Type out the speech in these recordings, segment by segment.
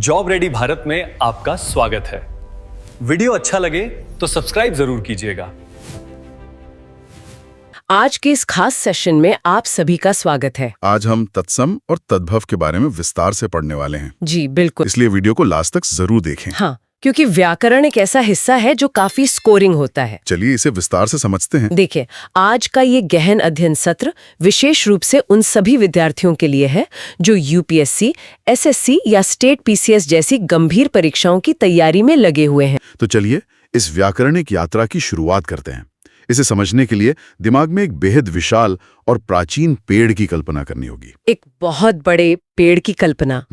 Job ready Bharat में आपका स्वागत है। वीडियो अच्छा लगे तो सब्सक्राइब जरूर कीजिएगा। आज के इस खास सेशन में आप सभी का स्वागत है। आज हम तत्सम और तद्भव के बारे में विस्तार से पढ़ने वाले हैं। जी बिल्कुल। इसलिए वीडियो को लास्ट तक जरूर देखें। हाँ, क्योंकि व्याकरण एक ऐसा हिस्सा है जो काफी स्कोरिंग होता है। चलिए इसे विस्तार से समझते हैं। देखिए, आज का ये गहन अध्ययन सत्र विशेष रूप से उन सभी विद्यार्थियों के लिए है जो यूपीएससी, एसएससी या स्टेट पीसीएस जैसी गंभीर परीक्षाओं की तैयारी में लगे हुए हैं। तो चलिए इस व्याकरणिक यात्रा की शुरुआत करते हैं। इसे समझने के लिए दिमाग में एक बेहद विशाल और प्राचीन पेड़ की कल्पना करनी होगी। एक बहुत बड़े पेड़ की कल्पना।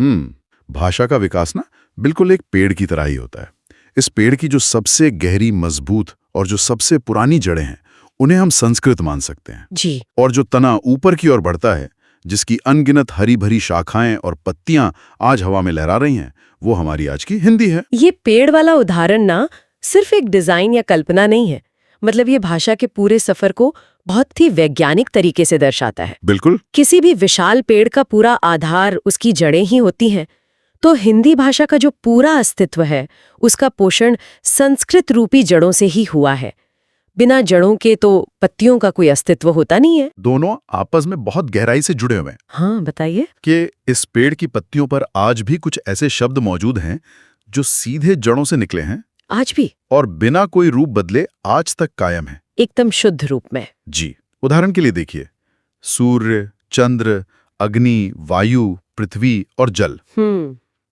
भाषा का विकास ना बिल्कुल एक पेड़ की तरह ही होता है। इस पेड़ की जो सबसे गहरी, मजबूत और जो सबसे पुरानी जड़ें हैं, उन्हें हम संस्कृत मान सकते हैं। जी। और जो तना ऊपर की ओर बढ़ता है, जिसकी अनगिनत हरी भरी शाखाएं और पत्तियां आज हवा में लहरा रही हैं, वो हमारी आज की हिंदी है। ये पेड़ वाला उदाहरण ना सिर्फ एक डिजाइन या कल्पना नहीं है, मतलब ये भाषा के पूरे सफर को बहुत ही वैज्ञानिक तरीके से दर्शाता है। बिल्कुल। किसी भी विशाल पेड़ का पूरा आधार उसकी जड़ें ही होती हैं, तो हिंदी भाषा का जो पूरा अस्तित्व है उसका पोषण संस्कृत रूपी जड़ों से ही हुआ है। बिना जड़ों के तो पत्तियों का कोई अस्तित्व होता नहीं है। दोनों आपस में बहुत गहराई से जुड़े हुए हैं। हाँ, बताइए। कि इस पेड़ की पत्तियों पर आज भी कुछ ऐसे शब्द मौजूद हैं जो सीधे जड़ों से निकले हैं, आज भी, और बिना कोई रूप बदले आज तक कायम है, एकदम शुद्ध रूप में। जी। उदाहरण के लिए देखिए, सूर्य, चंद्र, अग्नि, वायु, पृथ्वी और जल।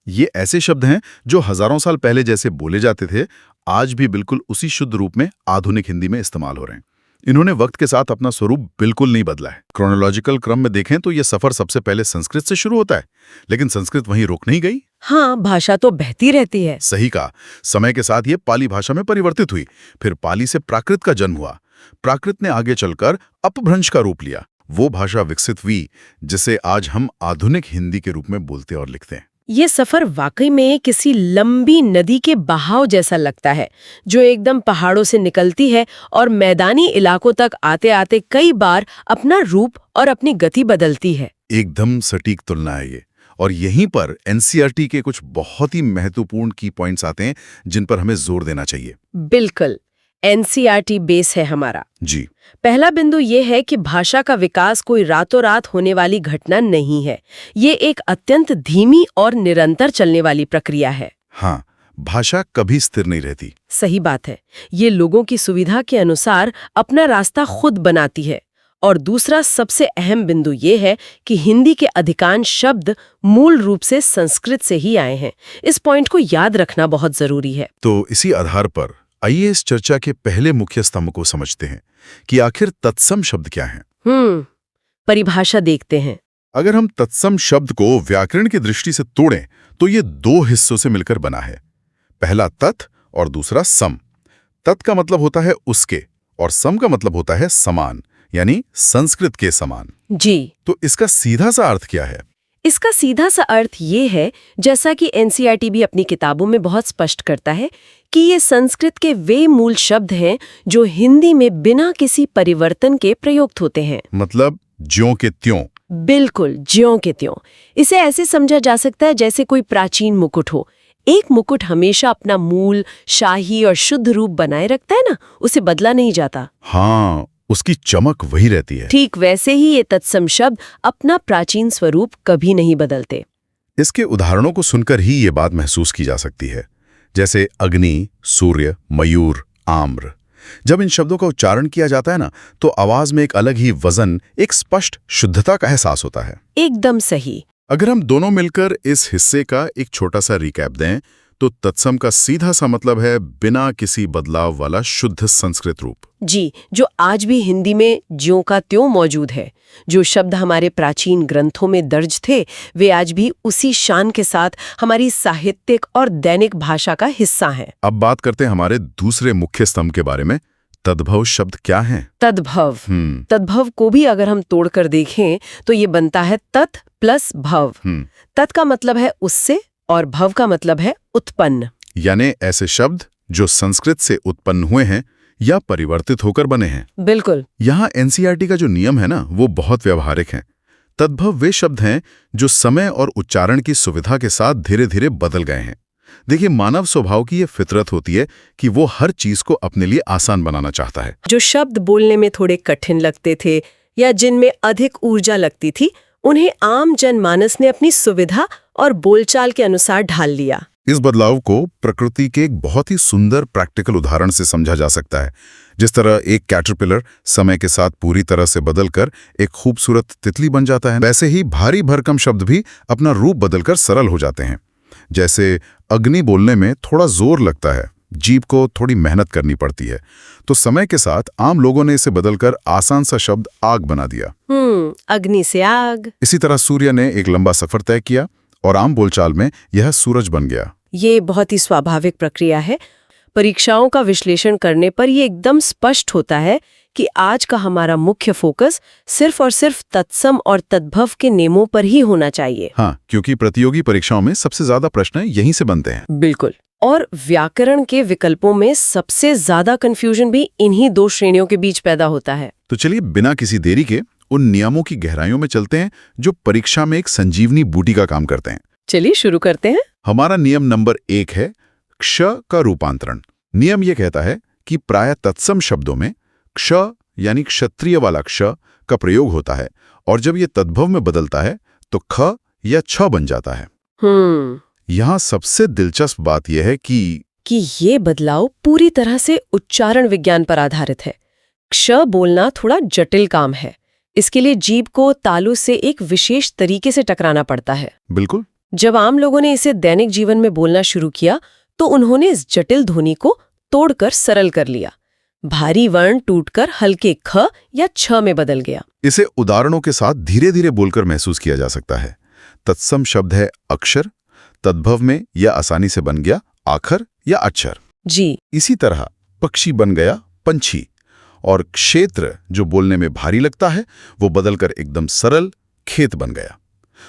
ये ऐसे शब्द हैं जो हजारों साल पहले जैसे बोले जाते थे, आज भी बिल्कुल उसी शुद्ध रूप में आधुनिक हिंदी में इस्तेमाल हो रहे हैं। इन्होंने वक्त के साथ अपना स्वरूप बिल्कुल नहीं बदला है। क्रोनोलॉजिकल क्रम में देखें तो ये सफर सबसे पहले संस्कृत से शुरू होता है, लेकिन संस्कृत वहीं रुक नहीं गई। हाँ, भाषा तो बहती रहती है। सही कहा। समय के साथ ये पाली भाषा में परिवर्तित हुई, फिर पाली से प्राकृत का जन्म हुआ। प्राकृत ने आगे चलकर अपभ्रंश का रूप लिया। वो भाषा विकसित हुई जिसे आज हम आधुनिक हिंदी के रूप में बोलते और लिखते हैं। ये सफर वाकई में किसी लंबी नदी के बहाव जैसा लगता है, जो एकदम पहाड़ों से निकलती है और मैदानी इलाकों तक आते आते कई बार अपना रूप और अपनी गति बदलती है। एकदम सटीक तुलना है ये। और यहीं पर एनसीईआरटी के कुछ बहुत ही महत्वपूर्ण की पॉइंट्स आते हैं जिन पर हमें जोर देना चाहिए। बिल्कुल, एनसीईआरटी बेस है हमारा। जी। पहला बिंदु ये है कि भाषा का विकास कोई रातों रात होने वाली घटना नहीं है। ये एक अत्यंत धीमी और निरंतर चलने वाली प्रक्रिया है। हाँ, भाषा कभी स्थिर नहीं रहती। सही बात है। ये लोगों की सुविधा के अनुसार अपना रास्ता खुद बनाती है। और दूसरा सबसे अहम बिंदु ये है कि हिंदी के अधिकांश शब्द मूल रूप से संस्कृत से ही आए हैं। इस पॉइंट को याद रखना बहुत जरूरी है। तो इसी आधार पर आइए इस चर्चा के पहले मुख्य स्तंभ को समझते हैं कि आखिर तत्सम शब्द क्या है। परिभाषा देखते हैं। अगर हम तत्सम शब्द को व्याकरण की दृष्टि से तोड़ें तो ये दो हिस्सों से मिलकर बना है। पहला तत् और दूसरा सम। तत् का मतलब होता है उसके और सम का मतलब होता है समान, यानी संस्कृत के समान। जी। तो इसका सीधा सा अर्थ क्या है? इसका सीधा सा अर्थ ये है, जैसा कि एनसीईआरटी भी अपनी किताबों में बहुत स्पष्ट करता है, कि ये संस्कृत के वे मूल शब्द हैं जो हिंदी में बिना किसी परिवर्तन के प्रयुक्त होते हैं। मतलब ज्यों के त्यों। बिल्कुल, ज्यों के त्यों। इसे ऐसे समझा जा सकता है जैसे कोई प्राचीन मुकुट हो। एक मुकुट हमेशा अपना मूल, शाही और शुद्ध रूप बनाए रखता है ना, उसे बदला नहीं जाता। हाँ, उसकी चमक वही रहती है। ठीक वैसे ही ये तत्सम शब्द अपना प्राचीन स्वरूप कभी नहीं बदलते। इसके उदाहरणों को सुनकर ही ये बात महसूस की जा सकती है, जैसे अग्नि, सूर्य, मयूर, आम्र। जब इन शब्दों का उच्चारण किया जाता है ना, तो आवाज में एक अलग ही वजन, एक स्पष्ट शुद्धता का एहसास होता है। एकदम सही। अगर हम दोनों मिलकर इस हिस्से का एक छोटा सा रिकैप दें, तो तत्सम का सीधा सा मतलब है बिना किसी बदलाव वाला शुद्ध संस्कृत रूप। जी, जो आज भी हिंदी में ज्यों का त्यों मौजूद है। जो शब्द हमारे प्राचीन ग्रंथों में दर्ज थे, वे आज भी उसी शान के साथ हमारी साहित्यिक और दैनिक भाषा का हिस्सा हैं। अब बात करते हैं हमारे दूसरे मुख्य स्तंभ के बारे में। तद्भव शब्द क्या है? तद्भव। तद्भव को भी अगर हम तोड़कर देखें तो ये बनता है तत् प्लस भव। तत् का मतलब है उससे और भव का मतलब है उत्पन्न। यानी ऐसे शब्द जो संस्कृत से उत्पन्न हुए हैं या परिवर्तित होकर बने हैं। बिल्कुल। यहाँ एनसीईआरटी का जो नियम है ना, वो बहुत व्यवहारिक है। तद्भव वे शब्द हैं जो समय और उच्चारण की सुविधा के साथ धीरे धीरे बदल गए हैं। देखिए, मानव स्वभाव की ये फितरत होती है कि वो हर चीज को अपने लिए आसान बनाना चाहता है। जो शब्द बोलने में थोड़े कठिन लगते थे या जिनमें अधिक ऊर्जा लगती थी, उन्हें आम जनमानस ने अपनी सुविधा और बोलचाल के अनुसार ढाल लिया। इस बदलाव को प्रकृति के एक बहुत ही सुंदर प्रैक्टिकल उदाहरण से समझा जा सकता है। जिस तरह एक कैटरपिलर समय के साथ पूरी तरह से बदलकर एक खूबसूरत तितली बन जाता है, वैसे ही भारी भरकम शब्द भी अपना रूप बदलकर सरल हो जाते हैं। जैसे अग्नि बोलने में थोड़ा जोर लगता है, जीभ को थोड़ी मेहनत करनी पड़ती है, तो समय के साथ आम लोगों ने इसे बदलकर आसान सा शब्द आग बना दिया। अग्नि से आग। इसी तरह सूर्य ने एक लंबा सफर तय किया और आम बोलचाल में यह सूरज बन गया। ये बहुत ही स्वाभाविक प्रक्रिया है। परीक्षाओं का विश्लेषण करने पर ये एकदम स्पष्ट होता है कि आज का हमारा मुख्य फोकस सिर्फ और सिर्फ तत्सम और तद्भव के नियमों पर ही होना चाहिए। हाँ, क्योंकि प्रतियोगी परीक्षाओं में सबसे ज्यादा प्रश्न यहीं से बनते हैं। बिल्कुल। और व्याकरण के विकल्पों में सबसे ज्यादा कंफ्यूजन भी इन्हीं दो श्रेणियों के बीच पैदा होता है। तो चलिए बिना किसी देरी के उन नियमों की गहराइयों में चलते हैं जो परीक्षा में एक संजीवनी बूटी का काम करते हैं। चलिए शुरू करते हैं। हमारा नियम नंबर 1 है क्ष का रूपांतरण। नियम यह कहता है कि प्राय तत्सम शब्दों में क्ष यानी क्षत्रिय वाला क्ष का प्रयोग होता है, और जब ये तद्भव में बदलता है तो ख या छ बन जाता है। यहाँ सबसे दिलचस्प बात यह है कि ये बदलाव पूरी तरह से उच्चारण विज्ञान पर आधारित है। क्ष बोलना थोड़ा जटिल काम है। इसके लिए जीभ को तालु से एक विशेष तरीके से टकराना पड़ता है। बिल्कुल। जब आम लोगों ने इसे दैनिक जीवन में बोलना शुरू किया तो उन्होंने इस जटिल ध्वनि को तोड़कर सरल कर लिया। भारी वर्ण टूटकर हल्के ख या छ में बदल गया। इसे उदाहरणों के साथ धीरे धीरे बोलकर महसूस किया जा सकता है। तत्सम शब्द है अक्षर, तद्भव में यह आसानी से बन गया आखर या अक्षर। जी। इसी तरह पक्षी बन गया पंछी, और क्षेत्र जो बोलने में भारी लगता है वो बदलकर एकदम सरल खेत बन गया।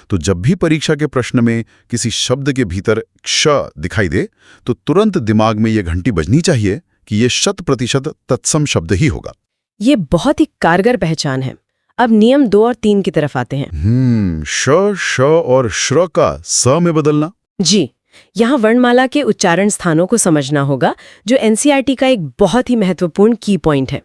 तो जब भी परीक्षा के प्रश्न में किसी शब्द के भीतर क्ष दिखाई दे तो तुरंत दिमाग में यह घंटी बजनी चाहिए कि यह 100% तत्सम शब्द ही होगा। ये बहुत ही कारगर पहचान है। अब नियम 2 और 3 की तरफ आते हैं। श, श और श्र का स में बदलना। जी, यहाँ वर्णमाला के उच्चारण स्थानों को समझना होगा, जो एनसीईआरटी का एक बहुत ही महत्वपूर्ण की पॉइंट है।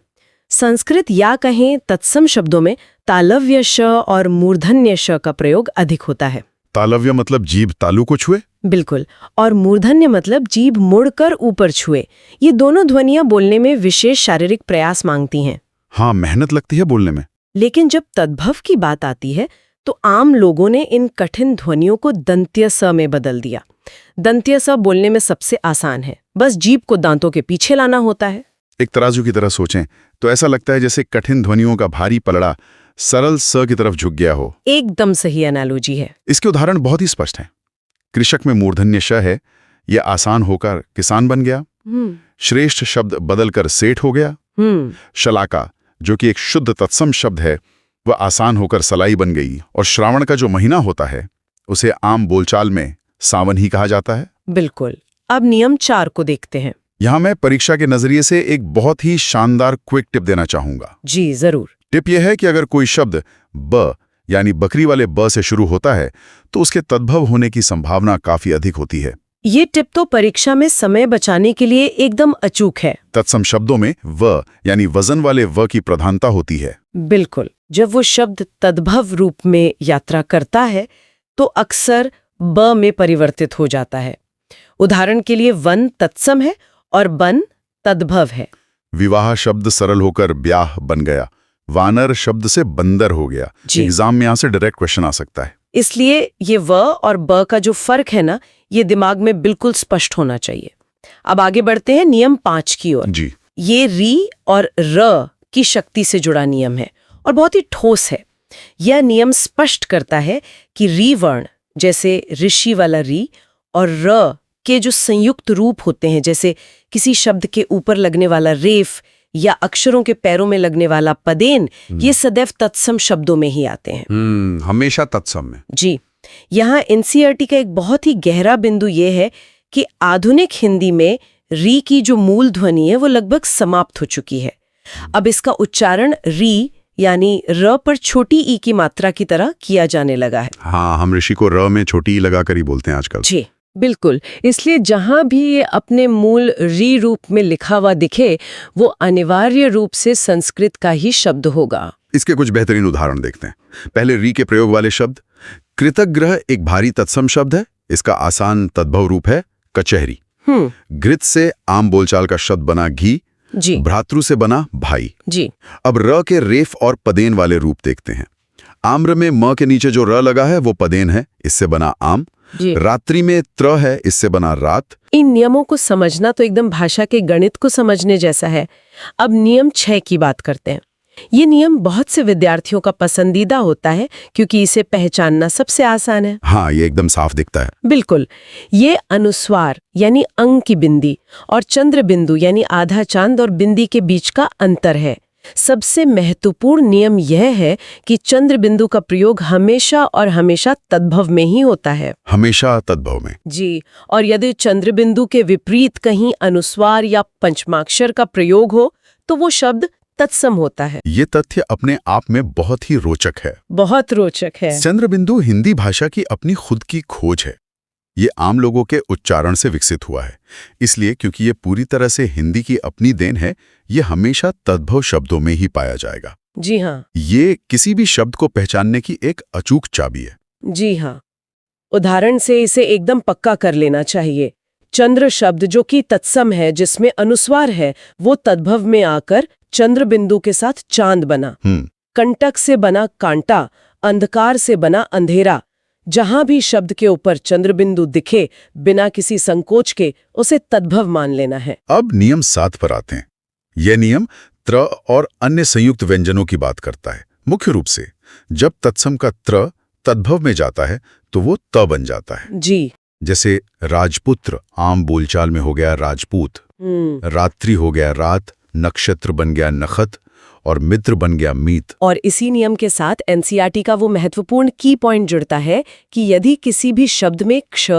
संस्कृत या कहें तत्सम शब्दों में तालव्य श और मूर्धन्य श का प्रयोग अधिक होता है। तालव्य मतलब जीभ तालु को छुए। बिल्कुल। और मूर्धन्य मतलब जीभ मुड़कर ऊपर छुए। ये दोनों ध्वनियां बोलने में विशेष शारीरिक प्रयास मांगती हैं। हाँ, मेहनत लगती है बोलने में। लेकिन जब तद्भव की बात आती है तो आम लोगों ने इन कठिन ध्वनियों को दंत्य स में बदल दिया। दंत्य स बोलने में सबसे आसान है, बस जीभ को दांतों के पीछे लाना होता है। एक तराजू की तरह सोचें तो ऐसा लगता है जैसे कठिन ध्वनियों का भारी पलड़ा सरल स की तरफ झुक गया हो। एकदम सही एनालॉजी है। इसके उदाहरण बहुत ही स्पष्ट हैं। कृषक में मूर्धन्य श है, यह आसान होकर किसान बन गया। श्रेष्ठ शब्द बदलकर सेठ हो गया। शलाका जो कि एक शुद्ध तत्सम शब्द है, वह आसान होकर सलाई बन गई। और श्रावण का जो महीना होता है उसे आम बोलचाल में सावन ही कहा जाता है। बिल्कुल। अब नियम 4 को देखते हैं। यहां मैं परीक्षा के नजरिए से एक बहुत ही शानदार क्विक टिप देना चाहूंगा। जी जरूर। टिप यह है कि अगर कोई शब्द ब यानी बकरी वाले ब से शुरू होता है तो उसके तद्भव होने की संभावना काफी अधिक होती है। ये टिप तो परीक्षा में समय बचाने के लिए एकदम अचूक है। तत्सम शब्दों में व यानी वजन वाले व की प्रधानता होती है। बिल्कुल। जब वो शब्द तद्भव रूप में यात्रा करता है तो अक्सर ब में परिवर्तित हो जाता है। उदाहरण के लिए वन तत्सम है और बन तद्भव है। विवाह शब्द सरल होकर ब्याह बन गया। वानर शब्द से बंदर हो गया। एग्जाम में यहां से डायरेक्ट क्वेश्चन आ सकता है। इसलिए ये व और ब का जो फर्क है ना, ये दिमाग में बिल्कुल स्पष्ट होना चाहिए। अब आगे बढ़ते हैं नियम 5 की ओर। जी। ये री और र की शक्ति से जुड़ा नियम है और बहुत ही ठोस है। यह नियम स्पष्ट करता है कि री वर्ण जैसे ऋषि वाला री और र के जो संयुक्त रूप होते हैं, जैसे किसी शब्द के ऊपर लगने वाला रेफ या अक्षरों के पैरों में लगने वाला पदेन, ये सदैव तत्सम शब्दों में ही आते हैं। हमेशा तत्सम में। जी। यहाँ एनसीईआरटी का एक बहुत ही गहरा बिंदु ये है कि आधुनिक हिंदी में री की जो मूल ध्वनि है वो लगभग समाप्त हो चुकी है। अब इसका उच्चारण री यानी र पर छोटी ई की मात्रा की तरह किया जाने लगा है। हाँ, हम ऋषि को र में छोटी ई लगाकर ही बोलते हैं आजकल। जी बिल्कुल। इसलिए जहां भी ये अपने मूल री रूप में लिखा हुआ दिखे, वो अनिवार्य रूप से संस्कृत का ही शब्द होगा। इसके कुछ बेहतरीन उदाहरण देखते हैं। पहले री के प्रयोग वाले शब्द। कृतग्रह एक भारी तत्सम शब्द है। इसका आसान तद्भव रूप है कचहरी। घृत से आम बोलचाल का शब्द बना घी। जी। भ्रातृ से बना भाई। जी। अब र के रेफ और पदेन वाले रूप देखते हैं। आम्र में म के नीचे जो र लगा है वो पदेन है, इससे बना आम। जी। रात्रि में त्र है, इससे बना रात। इन नियमों को समझना तो एकदम भाषा के गणित को समझने जैसा है। अब नियम 6 की बात करते हैं। ये नियम बहुत से विद्यार्थियों का पसंदीदा होता है क्योंकि इसे पहचानना सबसे आसान है। हाँ, ये एकदम साफ दिखता है। बिल्कुल। ये अनुस्वार यानी अंग की बिंदी और चंद्र बिंदु यानी आधा चांद और बिंदी के बीच का अंतर है। सबसे महत्वपूर्ण नियम यह है कि चंद्र बिंदु का प्रयोग हमेशा और हमेशा तद्भव में ही होता है। हमेशा तद्भव में। जी। और यदि चंद्र बिंदु के विपरीत कहीं अनुस्वार या पंचमाक्षर का प्रयोग हो तो वो शब्द तत्सम होता है। ये तथ्य अपने आप में बहुत ही रोचक है। बहुत रोचक है। चंद्र बिंदु हिंदी भाषा की अपनी खुद की खोज है। ये आम लोगों के उच्चारण से विकसित हुआ है। इसलिए क्योंकि ये पूरी तरह से हिंदी की अपनी देन है, ये हमेशा तद्भव शब्दों में ही पाया जाएगा। जी हाँ। ये किसी भी शब्द को पहचानने की एक अचूक चाबी है। जी हाँ। उदाहरण से इसे एकदम पक्का कर लेना चाहिए। चंद्र शब्द जो कि तत्सम है, जिसमें अनुस्वार है, वो तद्भव में आकर चंद्र बिंदु के साथ चांद बना। कंटक से बना कांटा, अंधकार से बना अंधेरा। जहां भी शब्द के ऊपर चंद्र बिंदु दिखे, बिना किसी संकोच के उसे तद्भव मान लेना है। अब नियम 7 पर आते हैं। यह नियम त्र और अन्य संयुक्त व्यंजनों की बात करता है। मुख्य रूप से जब तत्सम का त्र तद्भव में जाता है तो वो त बन जाता है। जी। जैसे राजपुत्र आम बोलचाल में हो गया राजपूत, रात्रि हो गया रात, नक्षत्र बन गया नखत और मित्र बन गया मीत। और इसी नियम के साथ एनसीईआरटी का वो महत्वपूर्ण की पॉइंट जुड़ता है कि यदि किसी भी शब्द में क्ष,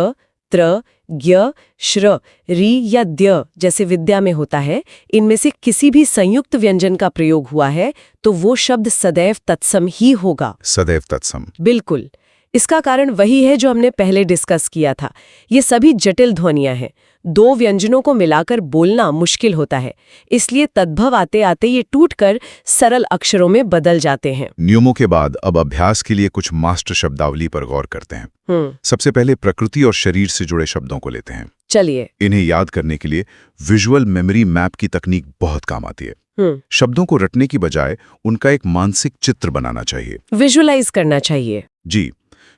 त्र, ज्ञ, श्र, री या द्य जैसे विद्या में होता है, इनमें से किसी भी संयुक्त व्यंजन का प्रयोग हुआ है तो वो शब्द सदैव तत्सम ही होगा। सदैव तत्सम। बिल्कुल। इसका कारण वही है जो हमने पहले डिस्कस किया था। ये सभी जटिल ध्वनियां हैं। 2 व्यंजनों को मिलाकर बोलना मुश्किल होता है, इसलिए तद्भव आते आते ये टूटकर सरल अक्षरों में बदल जाते हैं। नियमों के बाद अब अभ्यास के लिए कुछ मास्टर शब्दावली पर गौर करते हैं। सबसे पहले प्रकृति और शरीर से जुड़े शब्दों को लेते हैं। चलिए। इन्हें याद करने के लिए विजुअल मेमोरी मैप की तकनीक बहुत काम आती है। शब्दों को रटने की बजाय उनका एक मानसिक चित्र बनाना चाहिए। विजुअलाइज करना चाहिए। जी।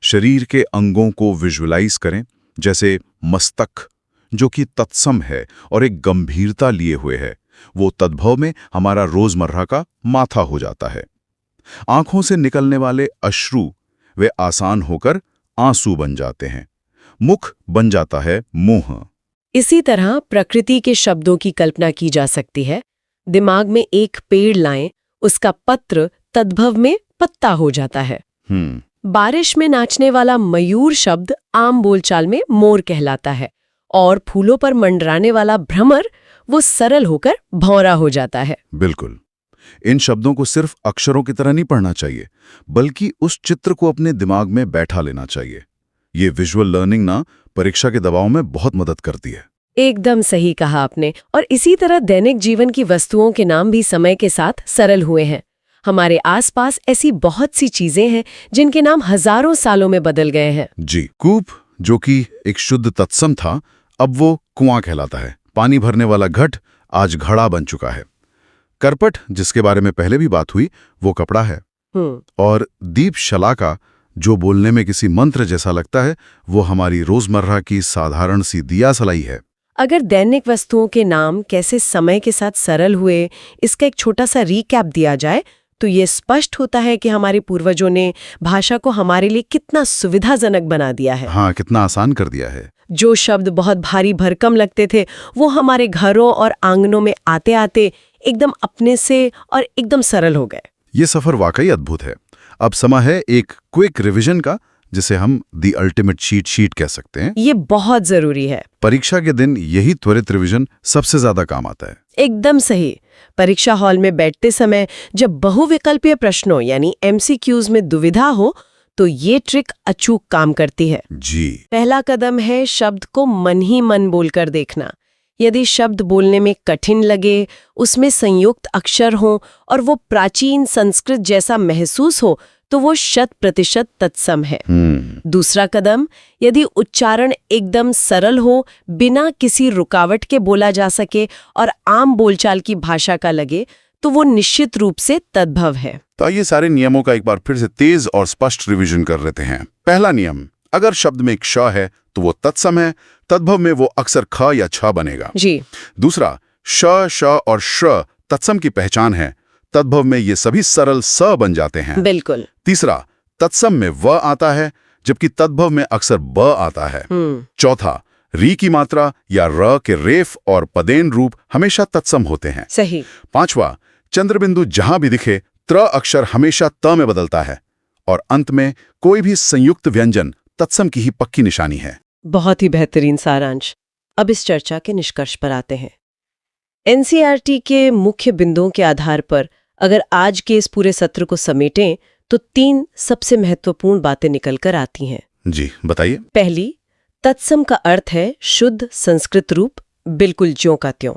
शरीर के अंगों को विजुअलाइज करें, जैसे मस्तक जो कि तत्सम है और एक गंभीरता लिए हुए है, वो तद्भव में हमारा रोजमर्रा का माथा हो जाता है। आंखों से निकलने वाले अश्रु वे आसान होकर आंसू बन जाते हैं। मुख बन जाता है मुंह। इसी तरह प्रकृति के शब्दों की कल्पना की जा सकती है। दिमाग में एक पेड़ लाएं, उसका पत्र तद्भव में पत्ता हो जाता है। बारिश में नाचने वाला मयूर शब्द आम बोलचाल में मोर कहलाता है और फूलों पर मंडराने वाला भ्रमर वो सरल होकर भौरा हो जाता है। बिल्कुल। इन शब्दों को सिर्फ अक्षरों की तरह नहीं पढ़ना चाहिए, बल्कि उस चित्र को अपने दिमाग में बैठा लेना चाहिए। ये विजुअल लर्निंग ना परीक्षा के दबाव में बहुत मदद करती है। एकदम सही कहा आपने। और इसी तरह दैनिक जीवन की वस्तुओं के नाम भी समय के साथ सरल हुए हैं। हमारे आसपास ऐसी बहुत सी चीजें हैं जिनके नाम हजारों सालों में बदल गए हैं। जी। कूप जो कि एक शुद्ध तत्सम था, अब वो कुआं कहलाता है। पानी भरने वाला घट आज घड़ा बन चुका है। करपट जिसके बारे में पहले भी बात हुई, वो कपड़ा है। और दीप शलाका जो बोलने में किसी मंत्र जैसा लगता है, वो हमारी रोजमर्रा की साधारण सी दिया सलाई है। अगर दैनिक वस्तुओं के नाम कैसे समय के साथ सरल हुए, इसका एक छोटा सा रीकैप दिया जाए तो ये स्पष्ट होता है कि हमारे पूर्वजों ने भाषा को हमारे लिए कितना सुविधाजनक बना दिया है। हाँ, कितना आसान कर दिया है। जो शब्द बहुत भारी भरकम लगते थे, वो हमारे घरों और आंगनों में आते आते एकदम अपने से और एकदम सरल हो गए। ये सफर वाकई अद्भुत है। अब समय है एक क्विक रिवीजन का, जिसे हम दी अल्टीमेट चीट शीट कह सकते हैं। ये बहुत जरूरी है। परीक्षा के दिन यही त्वरित रिवीजन सबसे ज्यादा काम आता है। एकदम सही। परीक्षा हॉल में बैठते समय जब बहुविकल्पीय प्रश्नों यानी MCQs में दुविधा हो तो ये ट्रिक अचूक काम करती है। जी। पहला कदम है शब्द को मन ही मन बोलकर देखना। यदि शब्द बोलने में कठिन लगे, उसमें संयुक्त अक्षर हो और वो प्राचीन संस्कृत जैसा महसूस हो तो वो 100% तत्सम है। दूसरा कदम, यदि उच्चारण एकदम सरल हो, बिना किसी रुकावट के बोला जा सके और आम बोलचाल की भाषा का लगे तो वो निश्चित रूप से तद्भव है। तो आइए सारे नियमों का एक बार फिर से तेज और स्पष्ट रिवीजन कर लेते हैं। पहला नियम, अगर शब्द में एक श है तो वो तत्सम है, तद्भव में वो अक्सर ख या छ बनेगा। जी। दूसरा, श, श और श्र तत्सम की पहचान है, तद्भव में ये सभी सरल स बन जाते हैं। बिल्कुल। तीसरा, तत्सम में व आता है जबकि तद्भव में अक्सर ब आता है। चौथा, री की मात्रा या र के रेफ और पदेन रूप हमेशा तत्सम होते हैं। सही। पांचवा, चंद्रबिंदु जहां भी दिखे त्र अक्षर हमेशा त में बदलता है। और अंत में कोई भी संयुक्त व्यंजन तत्सम की ही पक्की निशानी है। बहुत ही बेहतरीन सारांश। अब इस चर्चा के निष्कर्ष पर आते हैं। NCERT के मुख्य बिंदुओं के आधार पर अगर आज के इस पूरे सत्र को समेटें तो 3 सबसे महत्वपूर्ण बातें निकलकर आती हैं। जी, बताइए। पहली, तत्सम का अर्थ है शुद्ध संस्कृत रूप, बिल्कुल ज्यों का त्यों।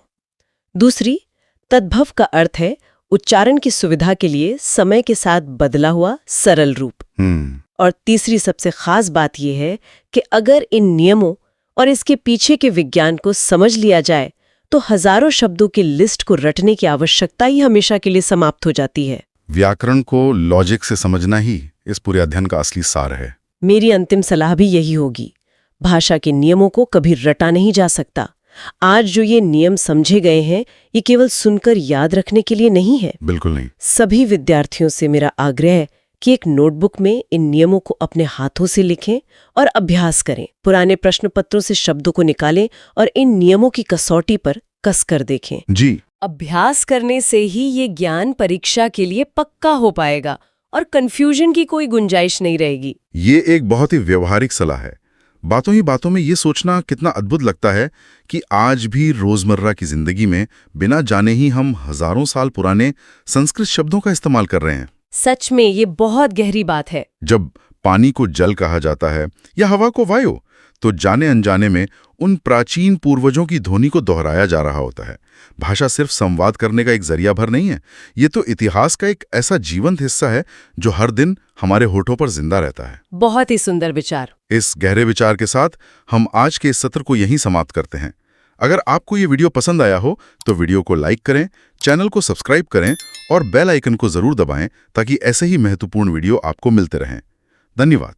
दूसरी, तद्भव का अर्थ है उच्चारण की सुविधा के लिए समय के साथ बदला हुआ सरल रूप। और तीसरी सबसे खास बात यह है कि अगर इन नियमों और इसके पीछे के विज्ञान को समझ लिया जाए तो हजारों शब्दों की लिस्ट को रटने की आवश्यकता ही हमेशा के लिए समाप्त हो जाती है। व्याकरण को लॉजिक से समझना ही इस पूरे अध्ययन का असली सार है। मेरी अंतिम सलाह भी यही होगी। भाषा के नियमों को कभी रटा नहीं जा सकता। आज जो ये नियम समझे गए हैं, ये केवल सुनकर याद रखने के लिए नहीं है। बिल्कुल नहीं। सभी विद्यार्थियों से मेरा आग्रह है कि एक नोटबुक में इन नियमों को अपने हाथों से लिखें और अभ्यास करें। पुराने प्रश्न पत्रों से शब्दों को निकालें और इन नियमों की कसौटी पर कस कर देखें। जी। अभ्यास करने से ही ये ज्ञान परीक्षा के लिए पक्का हो पाएगा और कंफ्यूजन की कोई गुंजाइश नहीं रहेगी। ये एक बहुत ही व्यवहारिक सलाह है। बातों ही बातों में ये सोचना कितना अद्भुत लगता है कि आज भी रोजमर्रा की जिंदगी में बिना जाने ही हम हजारों साल पुराने संस्कृत शब्दों का इस्तेमाल कर रहे हैं। सच में ये बहुत गहरी बात है। जब पानी को जल कहा जाता है या हवा को वायु, तो जाने अनजाने में उन प्राचीन पूर्वजों की ध्वनि को दोहराया जा रहा होता है। भाषा सिर्फ संवाद करने का एक जरिया भर नहीं है, ये तो इतिहास का एक ऐसा जीवंत हिस्सा है जो हर दिन हमारे होठों पर जिंदा रहता है। बहुत ही सुंदर विचार। इस गहरे विचार के साथ हम आज के इस सत्र को यहीं समाप्त करते हैं। अगर आपको ये वीडियो पसंद आया हो तो वीडियो को लाइक करें, चैनल को सब्सक्राइब करें और बेल आइकन को जरूर दबाएं ताकि ऐसे ही महत्वपूर्ण वीडियो आपको मिलते रहें। धन्यवाद।